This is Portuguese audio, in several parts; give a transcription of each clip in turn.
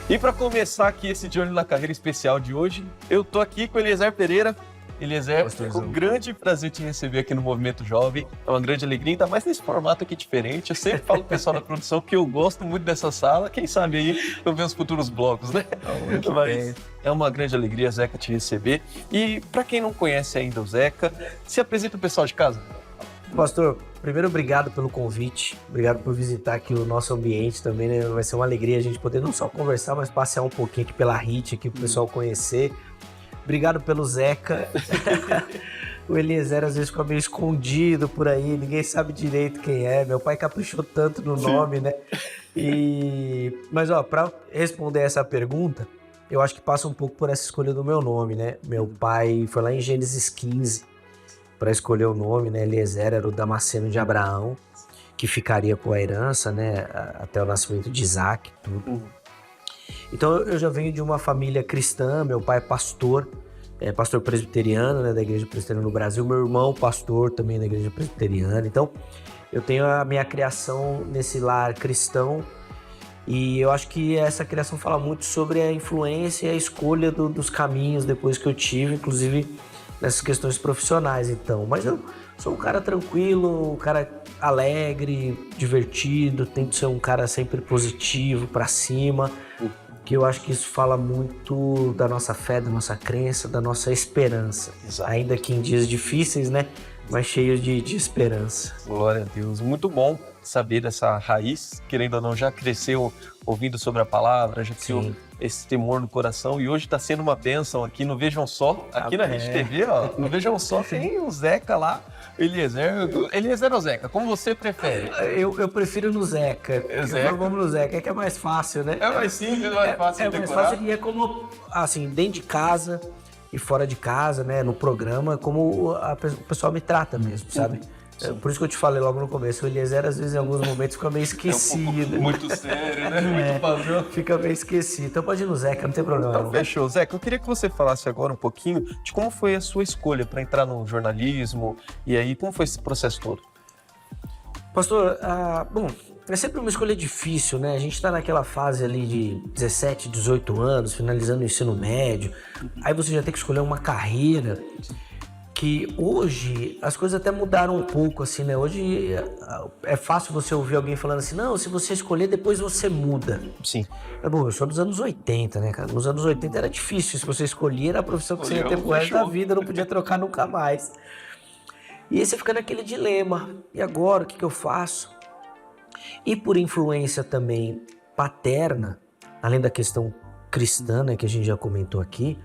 E para começar aqui esse De Olho na Carreira especial de hoje, eu tô aqui com o Eliezer Pereira. Eliezer, com um grande prazer te receber aqui no Movimento Jovem. É uma grande alegria, ainda mais nesse formato aqui diferente. Eu sempre falo pro pessoal da produção que eu gosto muito dessa sala. Quem sabe aí eu ver os futuros blocos, né? Mas é uma grande alegria, Zeca, te receber. E para quem não conhece ainda o Zeca, se apresenta o pessoal de casa. Pastor, primeiro obrigado pelo convite, obrigado por visitar aqui o nosso ambiente também, né? Vai ser uma alegria a gente poder não só conversar, mas passear um pouquinho aqui pela HIT, aqui pro pessoal conhecer. Obrigado pelo Zeca. O Eliezer às vezes fica meio escondido por aí, ninguém sabe direito quem é. Meu pai caprichou tanto no nome, né? Mas ó, para responder essa pergunta, eu acho que passa um pouco por essa escolha do meu nome, né? Meu pai foi lá em Gênesis 15 para escolher o nome, né? Eliezer era o Damasceno de Abraão, que ficaria com a herança, né? Até o nascimento de Isaac, tudo. Então eu já venho de uma família cristã, meu pai é pastor presbiteriano, né? Da Igreja Presbiteriana no Brasil, meu irmão pastor também da Igreja Presbiteriana. Então eu tenho a minha criação nesse lar cristão e eu acho que essa criação fala muito sobre a influência e a escolha dos caminhos depois que eu tive, inclusive nessas questões profissionais, então. Mas eu sou um cara tranquilo, um cara alegre, divertido, tento ser um cara sempre positivo, pra cima, que eu acho que isso fala muito da nossa fé, da nossa crença, da nossa esperança. Exato. Ainda que em dias difíceis, né? Mas cheios de esperança. Glória a Deus. Muito bom saber dessa raiz, querendo ou não, já cresceu ouvindo sobre a palavra, já criou esse temor no coração e hoje está sendo uma bênção aqui no Vejam Só, aqui na Rede TV, ó, no Vejam Só tem o Zeca lá, Eliezer ou Zeca, como você prefere? Eu prefiro no Zeca. Vamos no Zeca, que é mais fácil, né? É mais simples, mais fácil de decorar. É mais fácil e é como, assim, dentro de casa e fora de casa, né, no programa, como o pessoal me trata mesmo, sabe? Por isso que eu te falei logo no começo, o Eliezer às vezes em alguns momentos fica meio esquecido. É um pouco muito sério, né? Muito padrão. Fica meio esquecido. Então pode ir no Zeca, não tem problema. Então, fechou. Zeca, eu queria que você falasse agora um pouquinho de como foi a sua escolha para entrar no jornalismo e aí como foi esse processo todo? Pastor, bom, é sempre uma escolha difícil, né? A gente tá naquela fase ali de 17, 18 anos, finalizando o ensino médio, aí você já tem que escolher uma carreira. Que hoje as coisas até mudaram um pouco, assim, né? Hoje é fácil você ouvir alguém falando assim, não, se você escolher, depois você muda. Sim. Bom, eu sou dos anos 80, né, cara? Nos anos 80 era difícil, se você escolher, era a profissão que você ia ter pro resto da vida, não podia trocar nunca mais. E aí você fica naquele dilema, e agora, o que eu faço? E por influência também paterna, além da questão cristã, né, que a gente já comentou aqui,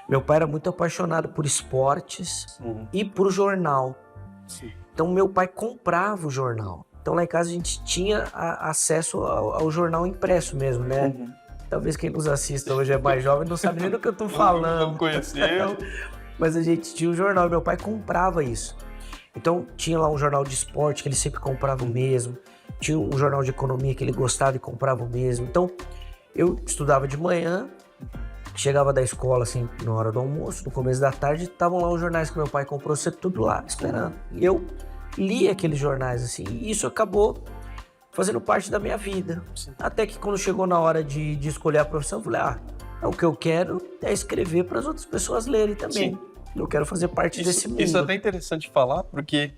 meu pai era muito apaixonado por esportes e por jornal. Sim. Então meu pai comprava o jornal. Então lá em casa a gente tinha acesso ao jornal impresso mesmo, né? Talvez quem nos assista hoje é mais jovem não sabe nem do que eu tô falando. Não conheceu. Mas a gente tinha um jornal e meu pai comprava isso. Então tinha lá um jornal de esporte que ele sempre comprava o mesmo. Tinha um jornal de economia que ele gostava e comprava o mesmo. Então eu estudava de manhã, chegava da escola, assim, na hora do almoço, no começo da tarde, estavam lá os jornais que meu pai comprou, você tudo lá, esperando. E eu lia aqueles jornais, assim, e isso acabou fazendo parte da minha vida. Sim. Até que quando chegou na hora de escolher a profissão, eu falei, o que eu quero é escrever para as outras pessoas lerem também. Sim. Eu quero fazer parte desse mundo. Isso é até interessante falar, porque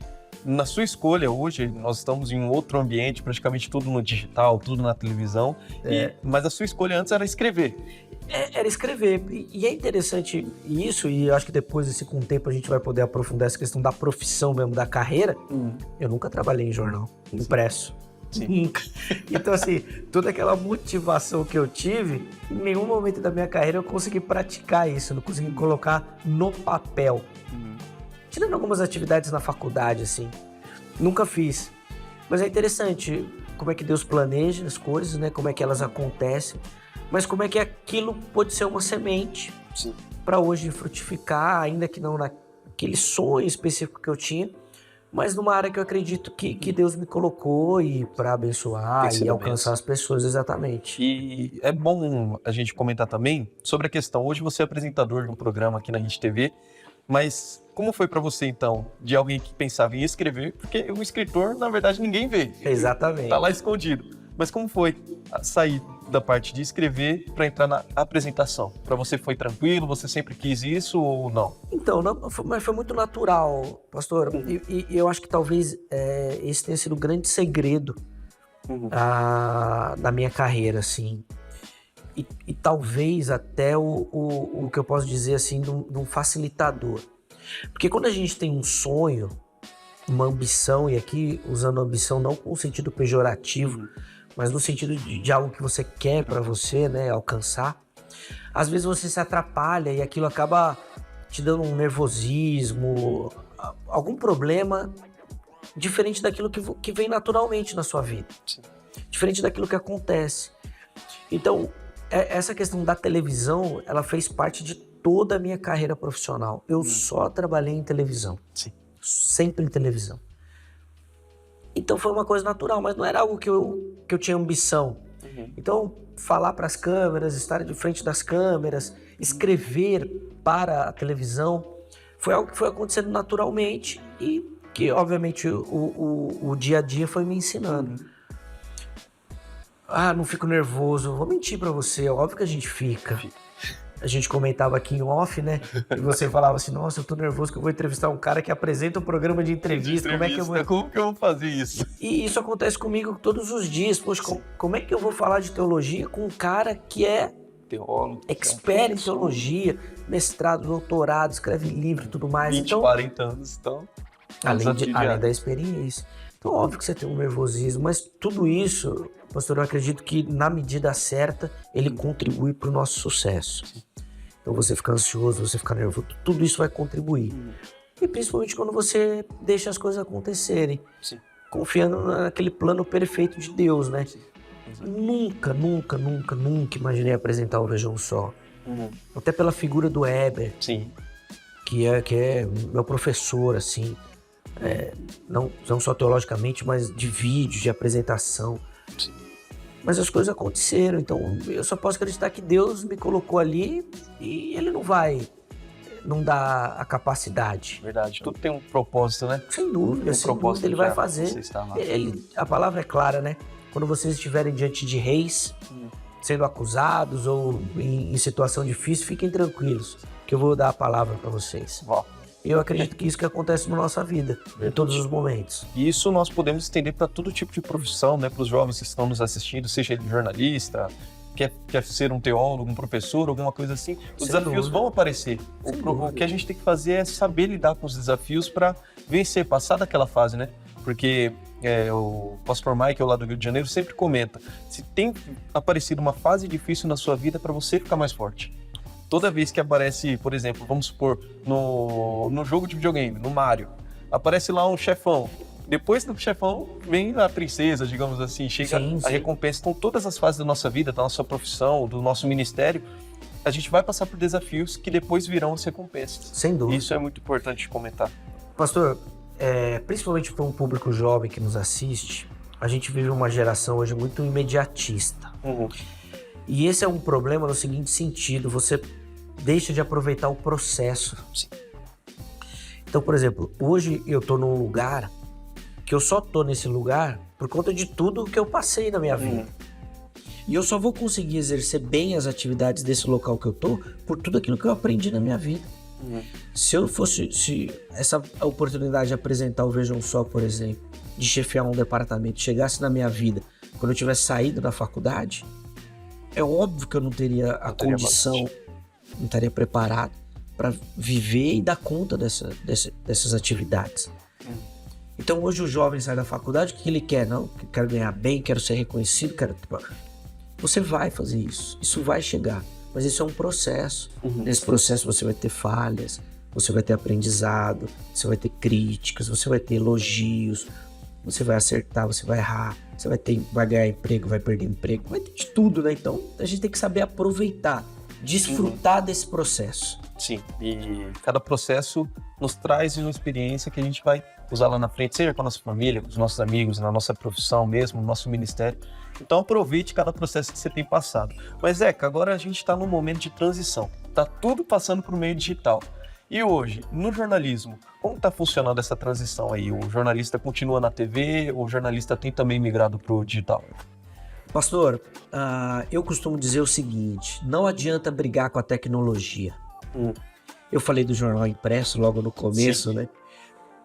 na sua escolha hoje, nós estamos em um outro ambiente, praticamente tudo no digital, tudo na televisão, mas a sua escolha antes era escrever. Era escrever, e é interessante isso, e eu acho que depois, assim, com o tempo, a gente vai poder aprofundar essa questão da profissão mesmo, da carreira. Eu nunca trabalhei em jornal, impresso. Sim. Nunca. Então, assim, toda aquela motivação que eu tive, em nenhum momento da minha carreira eu consegui praticar isso, não consegui colocar no papel. Tirando algumas atividades na faculdade, assim, nunca fiz. Mas é interessante como é que Deus planeja as coisas, né? Como é que elas acontecem, mas como é que aquilo pode ser uma semente para hoje frutificar, ainda que não naquele sonho específico que eu tinha, mas numa área que eu acredito que Deus me colocou e para abençoar e alcançar as pessoas, exatamente. E é bom a gente comentar também sobre a questão, hoje você é apresentador de um programa aqui na Rede TV, mas como foi para você então, de alguém que pensava em escrever, porque o escritor, na verdade, ninguém vê. Exatamente. Tá lá escondido. Mas como foi sair da parte de escrever para entrar na apresentação? Para você foi tranquilo? Você sempre quis isso ou não? Então, mas foi muito natural, pastor. E eu acho que talvez esse tenha sido o grande segredo da minha carreira, assim. E talvez até o que eu posso dizer, assim, de um facilitador. Porque quando a gente tem um sonho, uma ambição, e aqui usando ambição não com o sentido pejorativo, mas no sentido de algo que você quer para você, né, alcançar, às vezes você se atrapalha e aquilo acaba te dando um nervosismo, algum problema diferente daquilo que vem naturalmente na sua vida, diferente daquilo que acontece. Então, essa questão da televisão, ela fez parte de toda a minha carreira profissional. Eu só trabalhei em televisão, sempre em televisão. Então foi uma coisa natural, mas não era algo que eu tinha ambição. Então, falar para as câmeras, estar de frente das câmeras, escrever para a televisão, foi algo que foi acontecendo naturalmente e que, obviamente, o dia a dia foi me ensinando. Não fico nervoso. Vou mentir para você, óbvio que a gente fica. A gente comentava aqui em off, né? E você falava assim, nossa, eu tô nervoso que eu vou entrevistar um cara que apresenta um programa de entrevista. Como que eu vou fazer isso? E isso acontece comigo todos os dias. Poxa, como é que eu vou falar de teologia com um cara que é teólogo, expert em teologia, mestrado, doutorado, escreve livro e tudo mais. 20, 40 anos, então... Além da experiência. Então, óbvio que você tem um nervosismo, mas tudo isso, pastor, eu acredito que na medida certa, ele contribui para o nosso sucesso. Então, você fica ansioso, você fica nervoso, tudo isso vai contribuir. E principalmente quando você deixa as coisas acontecerem, confiando naquele plano perfeito de Deus, né? Nunca imaginei apresentar o Vejam Só. Até pela figura do Heber, que é meu professor, assim, não só teologicamente, mas de vídeo, de apresentação. Mas as coisas aconteceram, então eu só posso acreditar que Deus me colocou ali e Ele não dá a capacidade. Verdade, tudo tem um propósito, né? Sem dúvida, Ele vai fazer. A palavra é clara, né? Quando vocês estiverem diante de reis, sendo acusados ou em situação difícil, fiquem tranquilos, que eu vou dar a palavra para vocês. E eu acredito que isso que acontece na nossa vida, em todos os momentos. E isso nós podemos estender para todo tipo de profissão, né? Para os jovens que estão nos assistindo, seja ele jornalista, quer ser um teólogo, um professor, alguma coisa assim. Os desafios vão aparecer. O que a gente tem que fazer é saber lidar com os desafios para vencer, passar daquela fase, né? Porque o pastor Michael lá do Rio de Janeiro sempre comenta, se tem aparecido uma fase difícil na sua vida, é para você ficar mais forte. Toda vez que aparece, por exemplo, vamos supor, no jogo de videogame, no Mario, aparece lá um chefão. Depois do chefão, vem a princesa, digamos assim, chega a recompensa. Então, todas as fases da nossa vida, da nossa profissão, do nosso ministério, a gente vai passar por desafios que depois virão as recompensas. Sem dúvida. Isso é muito importante comentar. Pastor, principalmente para um público jovem que nos assiste, a gente vive uma geração hoje muito imediatista. E esse é um problema no seguinte sentido, você deixa de aproveitar o processo. Então, por exemplo, hoje eu tô num lugar que eu só tô nesse lugar por conta de tudo que eu passei na minha vida. E eu só vou conseguir exercer bem as atividades desse local que eu tô por tudo aquilo que eu aprendi na minha vida. Se essa oportunidade de apresentar o Vejam Só, por exemplo, de chefiar um departamento, chegasse na minha vida quando eu tivesse saído da faculdade, é óbvio que eu não teria a condição, não estaria preparado para viver e dar conta dessas atividades. Então hoje o jovem sai da faculdade, o que ele quer? Não, quero ganhar bem, quero ser reconhecido, Você vai fazer isso, isso vai chegar, mas isso é um processo. Nesse processo você vai ter falhas, você vai ter aprendizado, você vai ter críticas, você vai ter elogios, você vai acertar, você vai errar, você vai ganhar emprego, vai perder emprego, vai ter de tudo, né? Então a gente tem que saber aproveitar, desfrutar desse processo. Sim, e cada processo nos traz uma experiência que a gente vai usar lá na frente, seja com a nossa família, com os nossos amigos, na nossa profissão mesmo, no nosso ministério. Então aproveite cada processo que você tem passado. Mas, Zeca, agora a gente está num momento de transição. Está tudo passando para o meio digital. E hoje, no jornalismo, como está funcionando essa transição aí? O jornalista continua na TV, o jornalista tem também migrado para o digital? Pastor, eu costumo dizer o seguinte, não adianta brigar com a tecnologia. Eu falei do jornal impresso logo no começo, sim, né?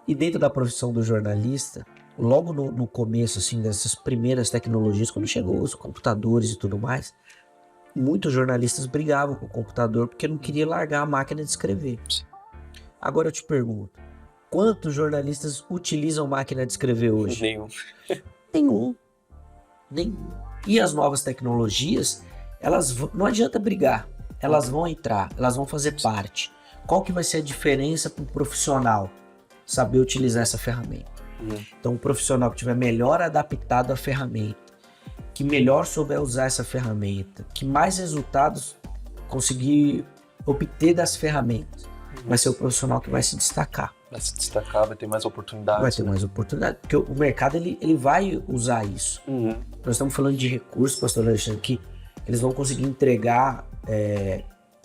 E dentro da profissão do jornalista, logo no começo, assim, dessas primeiras tecnologias, quando chegou os computadores e tudo mais, muitos jornalistas brigavam com o computador porque não queria largar a máquina de escrever. Agora eu te pergunto, quantos jornalistas utilizam máquina de escrever hoje? Nenhum. E as novas tecnologias, não adianta brigar, elas vão entrar, elas vão fazer parte. Qual que vai ser a diferença para o profissional saber utilizar essa ferramenta? Então, o profissional que estiver melhor adaptado à ferramenta, que melhor souber usar essa ferramenta, que mais resultados conseguir obter das ferramentas, vai ser o profissional que vai se destacar. Vai se destacar, vai ter mais oportunidades. Vai ter mais oportunidades, porque o mercado ele vai usar isso. Nós estamos falando de recursos, pastor Alexandre, que eles vão conseguir entregar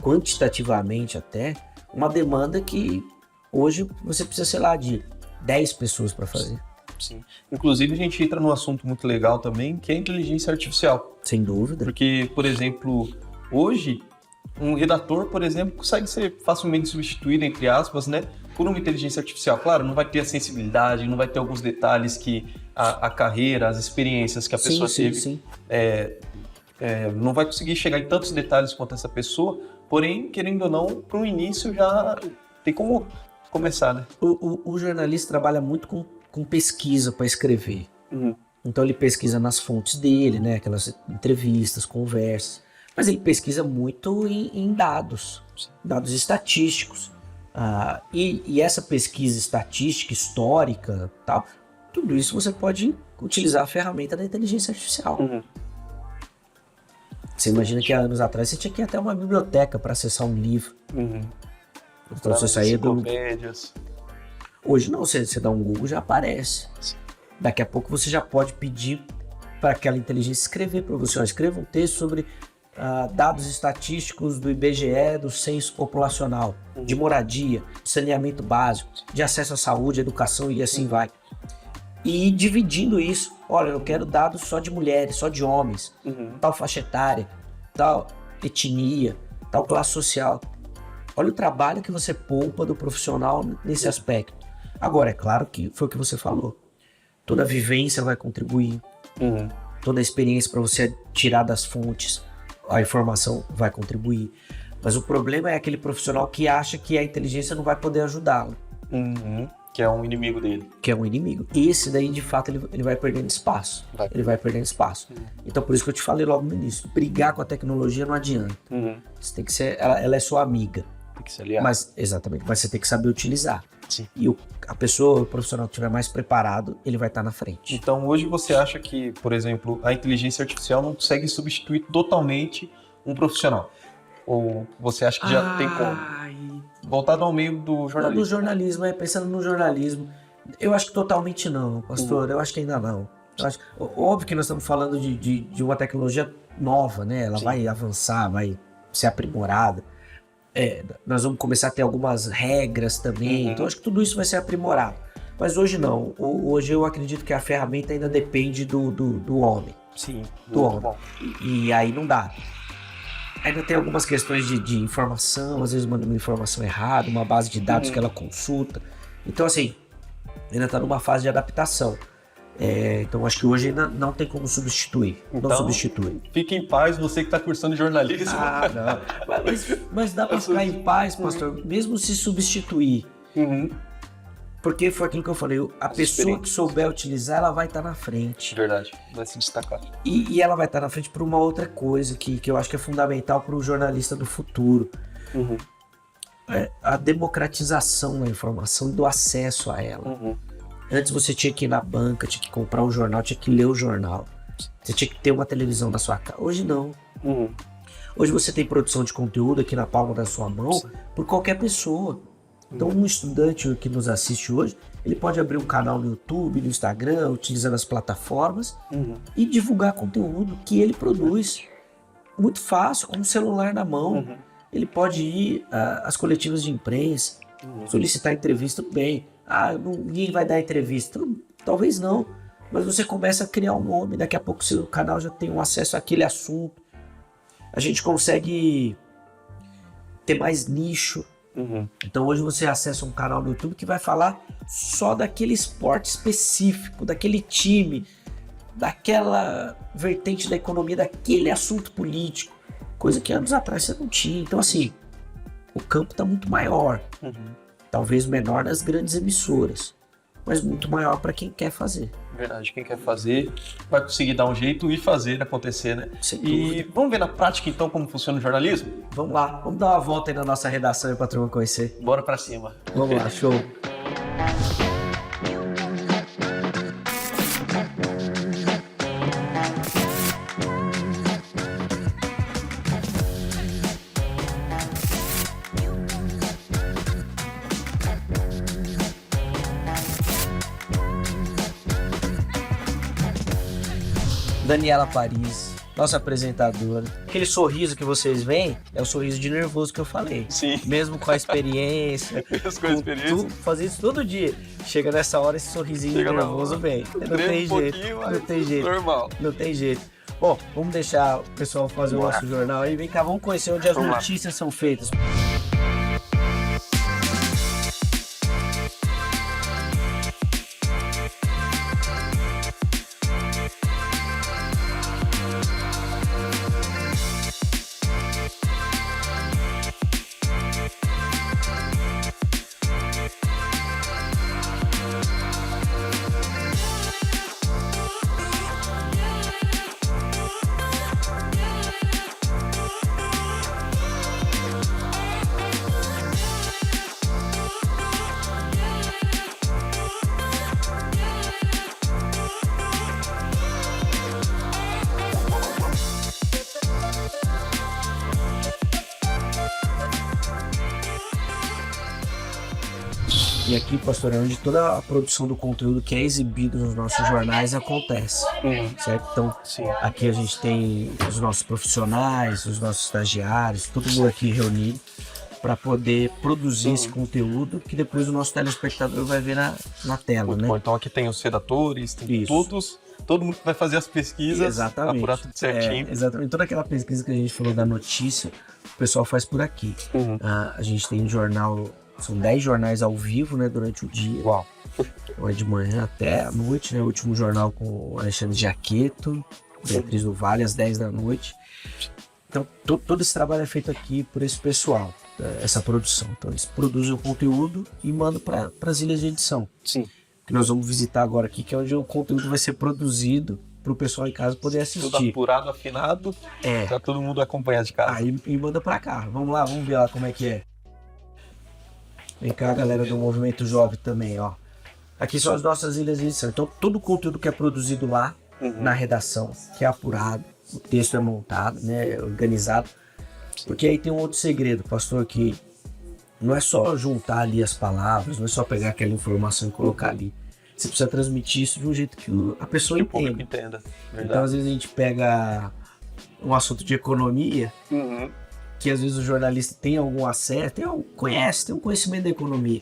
quantitativamente até uma demanda que hoje você precisa, sei lá, de 10 pessoas para fazer. Sim. Inclusive a gente entra num assunto muito legal também, que é a inteligência artificial. Sem dúvida. Porque, por exemplo, hoje um redator, por exemplo, consegue ser facilmente substituído, entre aspas, né, por uma inteligência artificial. Claro, não vai ter a sensibilidade, não vai ter alguns detalhes que a carreira, as experiências que a pessoa teve. Sim. Não vai conseguir chegar em tantos detalhes quanto essa pessoa, porém, querendo ou não, para o início já tem como começar, né? O jornalista trabalha muito com pesquisa para escrever. Então ele pesquisa nas fontes dele, né, aquelas entrevistas, conversas, mas ele pesquisa muito em dados estatísticos. E essa pesquisa estatística, histórica, tal, tudo isso você pode utilizar a ferramenta da inteligência artificial. Você imagina que há anos atrás você tinha que ir até uma biblioteca para acessar um livro. Então você saía do... Hoje não, você dá um Google, já aparece. Sim. Daqui a pouco você já pode pedir para aquela inteligência escrever para você. Escreva um texto sobre dados estatísticos do IBGE, do censo populacional, de moradia, de saneamento básico, de acesso à saúde, educação e assim vai. E dividindo isso, olha, eu quero dados só de mulheres, só de homens, tal faixa etária, tal etnia, tal classe social. Olha o trabalho que você poupa do profissional nesse aspecto. Agora, é claro que foi o que você falou. Toda a vivência vai contribuir, toda a experiência para você tirar das fontes, a informação vai contribuir. Mas o problema é aquele profissional que acha que a inteligência não vai poder ajudá-lo. Que é um inimigo dele. Que é um inimigo. Esse daí, de fato, ele vai perdendo espaço. Ele vai perdendo espaço. Então, por isso que eu te falei logo no início. Brigar com a tecnologia não adianta. Você tem que ser... Ela é sua amiga. Tem que ser aliado. Exatamente. Mas você tem que saber utilizar. Sim. E a pessoa, o profissional que estiver mais preparado, ele vai estar na frente. Então, hoje você acha que, por exemplo, a inteligência artificial não consegue substituir totalmente um profissional? Ou você acha que já tem como? Voltado ao meio do jornalismo. Do jornalismo, pensando no jornalismo. Eu acho que totalmente não, pastor. Eu acho que ainda não. Óbvio que nós estamos falando de uma tecnologia nova, né? Ela vai avançar, vai ser aprimorada. Nós vamos começar a ter algumas regras também. Então, acho que tudo isso vai ser aprimorado. Mas hoje não. Hoje eu acredito que a ferramenta ainda depende do homem. Sim, do homem. Bom. E aí não dá. Ainda tem algumas questões de informação, às vezes manda uma informação errada, uma base de dados que ela consulta. Então, assim, ainda está numa fase de adaptação. Então, acho que hoje ainda não tem como substituir. Então, não substitui. Fique em paz, você que está cursando jornalismo. Não. Mas dá para ficar em paz, pastor, mesmo se substituir. Porque foi aquilo que eu falei, a pessoa que souber utilizar, ela vai estar na frente. Verdade, vai se destacar. E ela vai estar na frente por uma outra coisa que eu acho que é fundamental para o jornalista do futuro. A democratização da informação e do acesso a ela. Antes você tinha que ir na banca, tinha que comprar um jornal, tinha que ler o jornal. Você tinha que ter uma televisão na sua casa. Hoje não. Hoje você tem produção de conteúdo aqui na palma da sua mão por qualquer pessoa. Então um estudante que nos assiste hoje, ele pode abrir um canal no YouTube, no Instagram, utilizando as plataformas e divulgar conteúdo que ele produz. Muito fácil, com um celular na mão. Ele pode ir às coletivas de imprensa, solicitar entrevista, tudo bem. Ninguém vai dar entrevista. Talvez não, mas você começa a criar um nome, daqui a pouco seu canal já tem um acesso àquele assunto. A gente consegue ter mais nicho. Então hoje você acessa um canal no YouTube que vai falar só daquele esporte específico, daquele time, daquela vertente da economia, daquele assunto político, coisa que anos atrás você não tinha. Então assim, o campo está muito maior, talvez menor nas grandes emissoras, mas muito maior para quem quer fazer. Verdade, quem quer fazer vai conseguir dar um jeito e fazer acontecer, né? E vamos ver na prática então como funciona o jornalismo? Vamos lá, vamos dar uma volta aí na nossa redação para a turma conhecer. Bora pra cima. Vamos lá, show. Daniela Paris, nossa apresentadora. Aquele sorriso que vocês veem é o sorriso de nervoso que eu falei. Sim. Mesmo com a experiência. Fazer isso todo dia. Chega nessa hora, esse sorrisinho de nervoso vem. Não tem jeito. Não tem jeito. Normal. Não tem jeito. Bom, vamos deixar o pessoal fazer o nosso jornal aí. Vem cá, vamos conhecer onde as notícias são feitas. E aqui, pastor, é onde toda a produção do conteúdo que é exibido nos nossos jornais acontece, certo? Então, aqui a gente tem os nossos profissionais, os nossos estagiários, todo mundo aqui reunido para poder produzir esse conteúdo que depois o nosso telespectador vai ver na tela, muito né? bom. Então aqui tem os redatores, tem todo mundo que vai fazer as pesquisas, apurar tudo certinho. Exatamente. Toda aquela pesquisa que a gente falou da notícia, o pessoal faz por aqui. A gente tem um jornal, são 10 jornais ao vivo, né, durante o dia. Uau! Então é de manhã até a noite, né? O último jornal com o Alexandre Jaqueto, Beatriz do Vale, às 10 da noite. Então todo esse trabalho é feito aqui por esse pessoal, essa produção. Então eles produzem o conteúdo e mandam para as ilhas de edição. Sim. Que nós vamos visitar agora aqui, que é onde o conteúdo vai ser produzido para o pessoal em casa poder assistir. Tudo apurado, afinado, para todo mundo acompanhar de casa. Aí e manda para cá. Vamos lá, vamos ver lá como é que é. Vem cá, galera do Movimento Jovem também, ó. Aqui são as nossas ilhas de edição. Então todo o conteúdo que é produzido lá na redação, que é apurado, o texto é montado, né, organizado. Porque aí tem um outro segredo, pastor, que não é só juntar ali as palavras, não é só pegar aquela informação e colocar ali. Você precisa transmitir isso de um jeito que a pessoa entenda. Então, às vezes a gente pega um assunto de economia, que às vezes o jornalista tem algum acesso, tem um conhecimento da economia,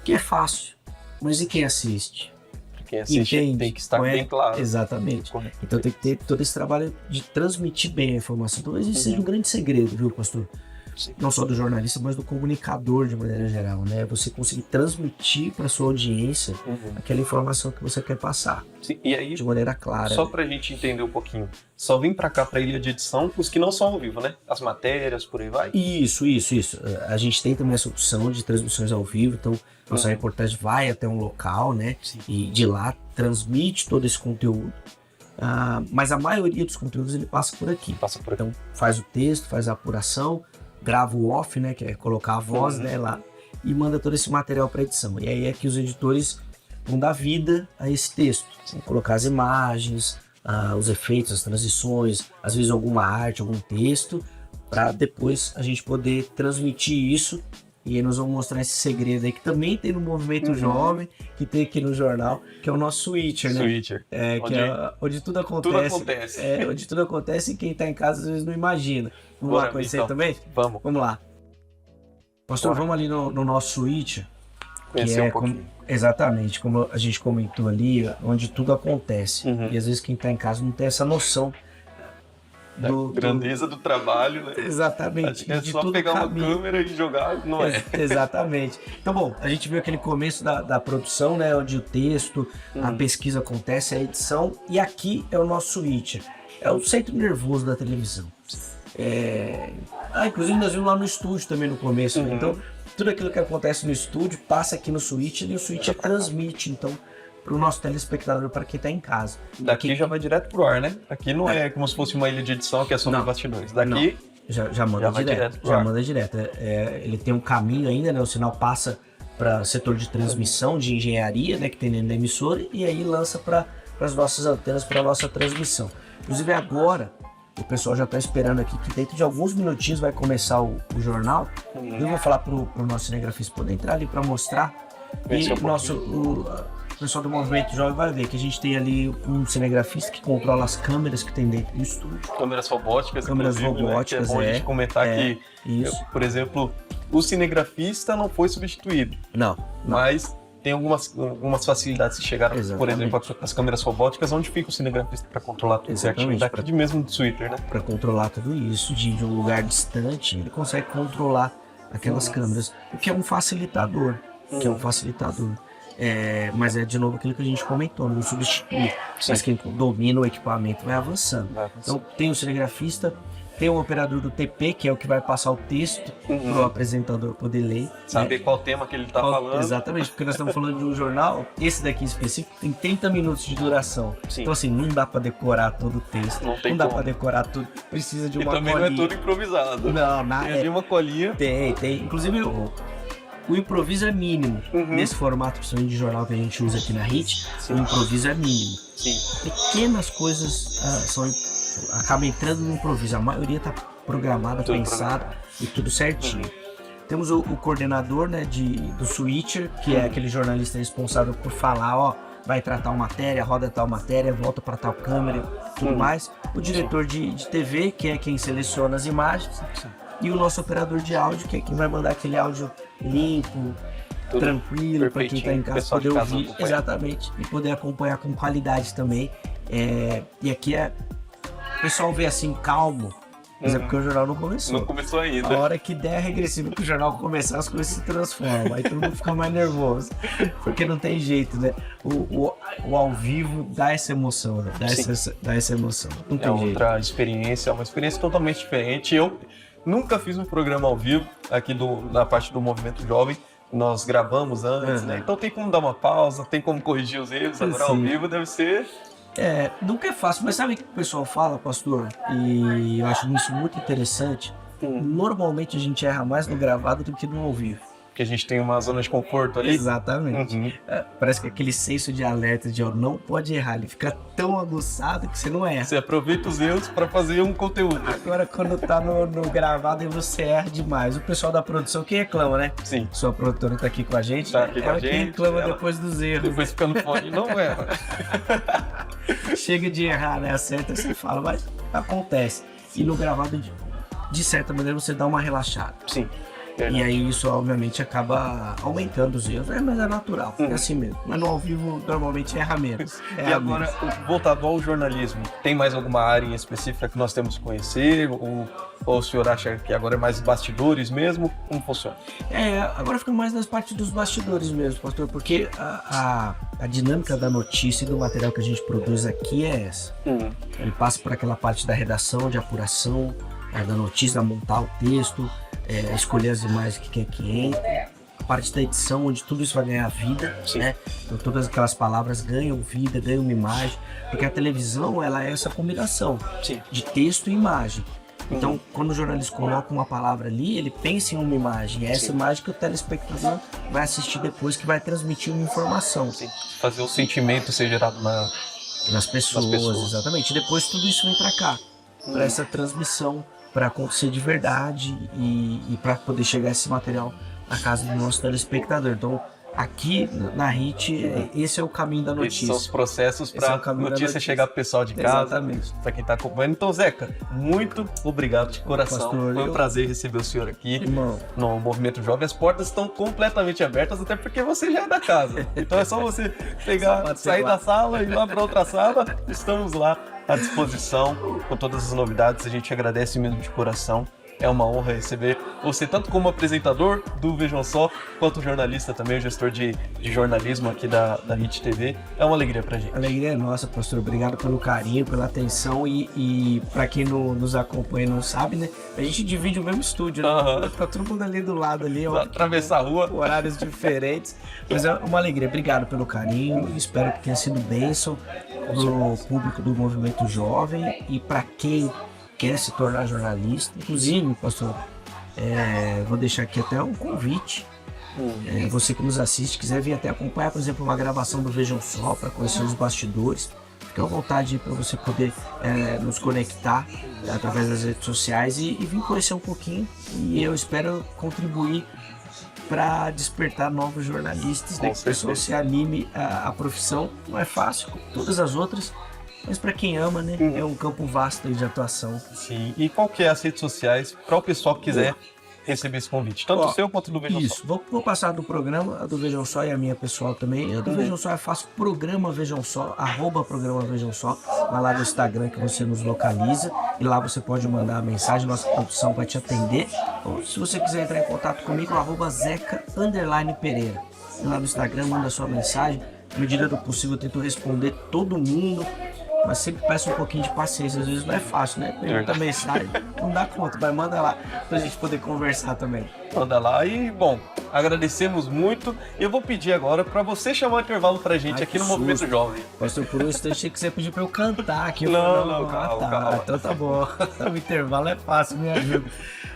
que é fácil. Mas e quem assiste? Quem assiste tem que estar bem claro. Exatamente. Correto. Então tem que ter todo esse trabalho de transmitir bem a informação. Talvez isso seja um grande segredo, viu, pastor? Sim. Não só do jornalista, mas do comunicador de maneira geral, né? Você conseguir transmitir para sua audiência aquela informação que você quer passar. Sim. E aí, de maneira clara. Só pra gente entender um pouquinho, só vem pra cá, pra ilha de edição, os que não são ao vivo, né? As matérias, por aí vai? Isso. A gente tem também essa opção de transmissões ao vivo, então nossa reportagem vai até um local, né? Sim. E de lá transmite todo esse conteúdo. Mas a maioria dos conteúdos ele passa por aqui. Então faz o texto, faz a apuração, grava o off, né? Que é colocar a voz, né, lá, e manda todo esse material para edição. E aí é que os editores vão dar vida a esse texto, vão colocar as imagens, os efeitos, as transições, às vezes alguma arte, algum texto, para depois a gente poder transmitir isso. E aí nós vamos mostrar esse segredo aí que também tem no Movimento Jovem, que tem aqui no jornal, que é o nosso Switcher, né? Switcher. Onde tudo acontece. Onde tudo acontece e quem tá em casa às vezes não imagina. Vamos lá conhecer então também? Vamos lá. Pastor, vamos ali no nosso Switcher. Conhecer um pouquinho. Exatamente, como a gente comentou ali, onde tudo acontece. E às vezes quem tá em casa não tem essa noção da grandeza do trabalho, né? Exatamente. É só pegar uma câmera e jogar, não é? Exatamente. Então, bom, a gente viu aquele começo da produção, né? Onde o texto, a pesquisa acontece, a edição. E aqui é o nosso Switcher. É o centro nervoso da televisão. Inclusive nós vimos lá no estúdio também no começo, né? Então, tudo aquilo que acontece no estúdio passa aqui no Switcher e o Switcher transmite, então, para o nosso telespectador, para quem está em casa. Daqui já vai direto pro ar, né? Aqui não é como se fosse uma ilha de edição que é só nos bastidores. Daqui já manda direto. Já manda direto. Ele tem um caminho ainda, né? O sinal passa para setor de transmissão, de engenharia, né? Que tem dentro da emissora, e aí lança para as nossas antenas, para a nossa transmissão. Inclusive agora, o pessoal já está esperando aqui que dentro de alguns minutinhos vai começar o jornal. Eu vou falar pro nosso cinegrafista poder entrar ali para mostrar. E o pessoal do Movimento Jovem vai ver que a gente tem ali um cinegrafista que controla as câmeras que tem dentro do estúdio. Câmeras robóticas, né? Que é bom a gente comentar que, por exemplo, o cinegrafista não foi substituído. Não. Mas tem algumas facilidades que chegaram, por exemplo, as câmeras robóticas, onde fica o cinegrafista para controlar tudo certinho, daqui mesmo do Twitter, né? Para controlar tudo isso, de um lugar distante, ele consegue controlar aquelas câmeras, o que é um facilitador. Mas é de novo aquilo que a gente comentou, não substitui. Mas quem domina o equipamento vai avançando. Então tem o cinegrafista, tem o operador do TP, que é o que vai passar o texto para o apresentador poder ler. Saber qual tema que ele está falando. Exatamente, porque nós estamos falando de um jornal, esse daqui em específico tem 30 minutos de duração. Então assim, não dá para decorar todo o texto, não dá para decorar tudo, precisa de uma colinha. E também não é tudo improvisado. Tem uma colinha. Tem. Inclusive o improviso é mínimo. Nesse formato, principalmente de jornal que a gente usa aqui na HIT, o improviso é mínimo. Pequenas coisas acabam entrando no improviso. A maioria está programada, pensada e tudo certinho. Temos o coordenador, né, do Switcher, que é aquele jornalista responsável por falar, vai tratar uma matéria, roda tal matéria, volta para tal câmera e tudo mais. O diretor de TV, que é quem seleciona as imagens. E o nosso operador de áudio, que é quem vai mandar aquele áudio limpo, tranquilo, para quem está em casa poder ouvir. Exatamente. E poder acompanhar com qualidade também. E aqui o pessoal vê assim, calmo. Mas é porque o jornal não começou. Não começou ainda. A hora que der regressivo que o jornal começar, as coisas se transformam. Aí todo mundo fica mais nervoso. Porque não tem jeito, né? O ao vivo dá essa emoção, né? Dá essa emoção. Não tem jeito. Outra experiência, uma experiência totalmente diferente. Eu nunca fiz um programa ao vivo aqui na parte do Movimento Jovem. Nós gravamos antes, né? Então tem como dar uma pausa, tem como corrigir os erros. Agora ao vivo deve ser... nunca é fácil, mas sabe o que o pessoal fala, pastor? E eu acho isso muito interessante. Normalmente a gente erra mais no gravado do que no ao vivo. Que a gente tem uma zona de conforto ali. Exatamente. Parece que aquele senso de alerta de não pode errar, ele fica tão aguçado que você não erra. Você aproveita os erros para fazer um conteúdo. Agora, quando tá no gravado e você erra demais. O pessoal da produção que reclama, né? Sim. Sua produtora tá aqui com a gente. Tá aqui com a gente. Ela reclama depois dos erros. Depois fica no fone, não erra. Chega de errar, né? Acerta, você fala, mas acontece. E no gravado, de certa maneira, você dá uma relaxada. Sim. E aí isso, obviamente, acaba aumentando os erros. Mas é natural, é assim mesmo. Mas no ao vivo, normalmente, erra menos. E agora, voltado ao jornalismo, tem mais alguma área em específica que nós temos que conhecer? Ou o senhor acha que agora é mais bastidores mesmo? Como funciona? Agora fica mais nas partes dos bastidores mesmo, pastor, porque a dinâmica da notícia e do material que a gente produz aqui é essa. Ele passa por aquela parte da redação, de apuração, da notícia, montar o texto, escolher as imagens que quer que entre, a parte da edição, onde tudo isso vai ganhar vida, né? Então todas aquelas palavras ganham vida, ganham uma imagem, porque a televisão, ela é essa combinação de texto e imagem. Então, quando o jornalista coloca uma palavra ali, ele pensa em uma imagem, é essa imagem que o telespectador vai assistir depois, que vai transmitir uma informação. Fazer o sentimento ser gerado nas pessoas, exatamente. E depois tudo isso vem para cá, para essa transmissão, para acontecer de verdade e para poder chegar esse material na casa do nosso telespectador. Então, aqui na HIT, esse é o caminho da notícia. Esses são os processos para a notícia chegar para o pessoal de casa, para quem está acompanhando. Então, Zeca, muito obrigado de coração. Pastor, foi um prazer receber o senhor aqui, irmão, no Movimento Jovem. As portas estão completamente abertas, até porque você já é da casa. Então é só você pegar, sair da sala e ir lá para outra sala. Estamos lá à disposição com todas as novidades. A gente agradece mesmo de coração. É uma honra receber você, tanto como apresentador do Vejam Só, quanto jornalista também, o gestor de jornalismo aqui da HIT TV. É uma alegria pra gente. A alegria é nossa, pastor. Obrigado pelo carinho, pela atenção e pra quem não nos acompanha e não sabe, né? A gente divide o mesmo estúdio, né? Tá todo mundo ali do lado ali. Atravessar a rua. Horários diferentes. Mas é uma alegria. Obrigado pelo carinho. Espero que tenha sido bênção pro público do Movimento Jovem e pra quem quer se tornar jornalista. Inclusive, pastor, vou deixar aqui até um convite. Você que nos assiste, quiser vir até acompanhar, por exemplo, uma gravação do Vejam Só, para conhecer os bastidores, fique à vontade para você poder nos conectar através das redes sociais e vir conhecer um pouquinho. E eu espero contribuir para despertar novos jornalistas, né? Que o pessoal se anime à profissão. Não é fácil, como todas as outras, mas para quem ama, né? É um campo vasto de atuação. Sim. E qual que é as redes sociais para o pessoal que quiser receber esse convite? Tanto o seu quanto do Vejam Só. Isso. Vou passar do programa, a do Vejam Só e a minha pessoal também. A do Vejam Só é fácil, programa Vejam Só, @programa Vejam Só. Vai lá no Instagram que você nos localiza e lá você pode mandar a mensagem, nossa produção vai te atender. Ou se você quiser entrar em contato comigo, @Zeca_Pereira. Lá no Instagram, manda a sua mensagem. À medida do possível, eu tento responder todo mundo. Mas sempre peço um pouquinho de paciência, às vezes não é fácil, né? Pergunta mensagem, não dá conta, mas manda lá pra gente poder conversar também. Manda lá e, bom, agradecemos muito. Eu vou pedir agora pra você chamar o intervalo pra gente aqui no Movimento Jovem. Pastor, por um instante achei que você pediu pra eu cantar aqui. Não, calma. Então tá bom. O intervalo é fácil, me ajuda.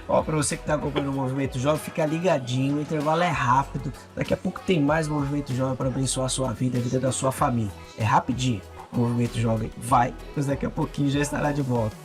Ó, pra você que tá acompanhando o Movimento Jovem, fica ligadinho, o intervalo é rápido. Daqui a pouco tem mais Movimento Jovem pra abençoar a sua vida e a vida da sua família. É rapidinho. O Movimento Jovem vai, mas daqui a pouquinho já estará de volta.